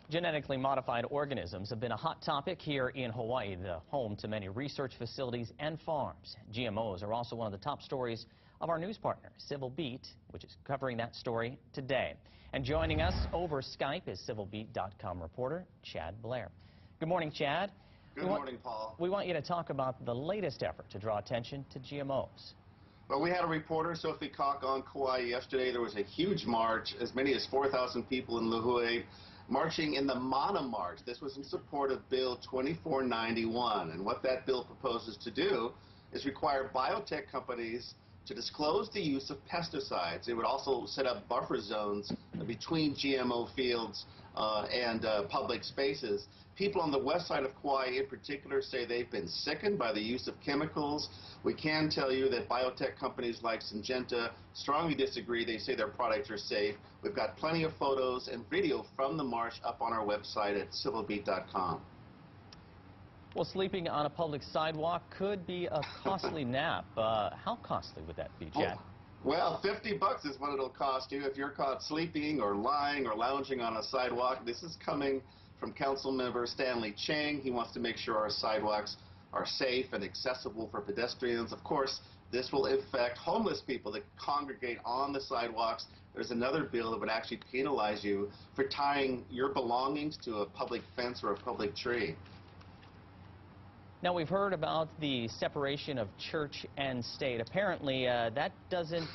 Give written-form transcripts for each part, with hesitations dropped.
Genetically modified organisms have been a hot topic here in Hawaii, the home to many research facilities and farms. GMOs are also one of the top stories of our news partner, Civil Beat, which is covering that story today. And joining us over Skype is civilbeat.com reporter Chad Blair. Good morning, Chad. Good morning, Paul. We want you to talk about the latest effort to draw attention to GMOs. Well, we had a reporter, Sophie Koch, on Kauai yesterday. There was a huge march, as many as 4,000 people in Lihue, marching in the Mana March. This was in support of Bill 2491, and what that bill proposes to do is require biotech companies to disclose the use of pesticides. It would also set up buffer zones between GMO fields and public spaces. People on the west side of Kauai in particular say they've been sickened by the use of chemicals. We can tell you that biotech companies like Syngenta strongly disagree. They say their products are safe. We've got plenty of photos and video from the march up on our website at civilbeat.com. Well, sleeping on a public sidewalk could be a costly nap. How costly would that be, Chad? Well, $50 is what it'll cost you if you're caught sleeping or lying or lounging on a sidewalk. This is coming from Council Member Stanley Chang. He wants to make sure our sidewalks are safe and accessible for pedestrians. Of course, this will affect homeless people that congregate on the sidewalks. There's another bill that would actually penalize you for tying your belongings to a public fence or a public tree. Now, we've heard about the separation of church and state. Apparently, that doesn't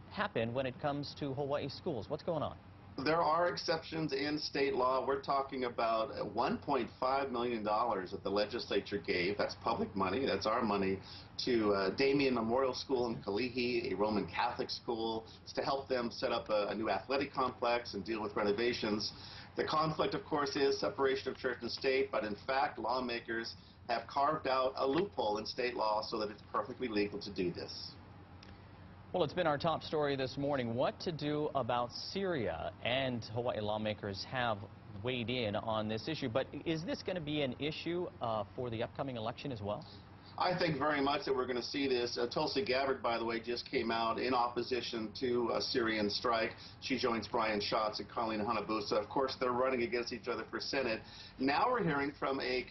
happen when it comes to Hawaii schools. What's going on? There are exceptions in state law. We're talking about $1.5 million that the legislature gave. That's public money. That's our money to Damien Memorial School in Kalihi, a Roman Catholic school. It's to help them set up a new athletic complex and deal with renovations. The conflict, of course, is separation of church and state, but in fact, lawmakers have carved out a loophole in state law so that it's perfectly legal to do this. Well, it's been our top story this morning, what to do about Syria, and Hawaii lawmakers have weighed in on this issue. But is this going to be an issue for the upcoming election as well? I think very much that we're going to see this. Tulsi Gabbard, by the way, just came out in opposition to a Syrian strike. She joins Brian Schatz and Colleen Hanabusa. Of course, they're running against each other for Senate. Now we're hearing from a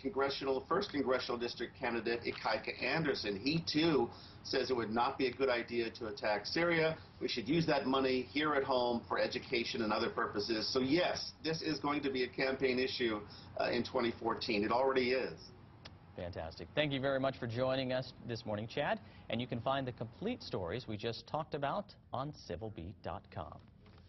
first congressional district candidate, Ikaika Anderson. He, too, says it would not be a good idea to attack Syria. We should use that money here at home for education and other purposes. So, yes, this is going to be a campaign issue in 2014. It already is. Fantastic. Thank you very much for joining us this morning, Chad. And you can find the complete stories we just talked about on civilbeat.com.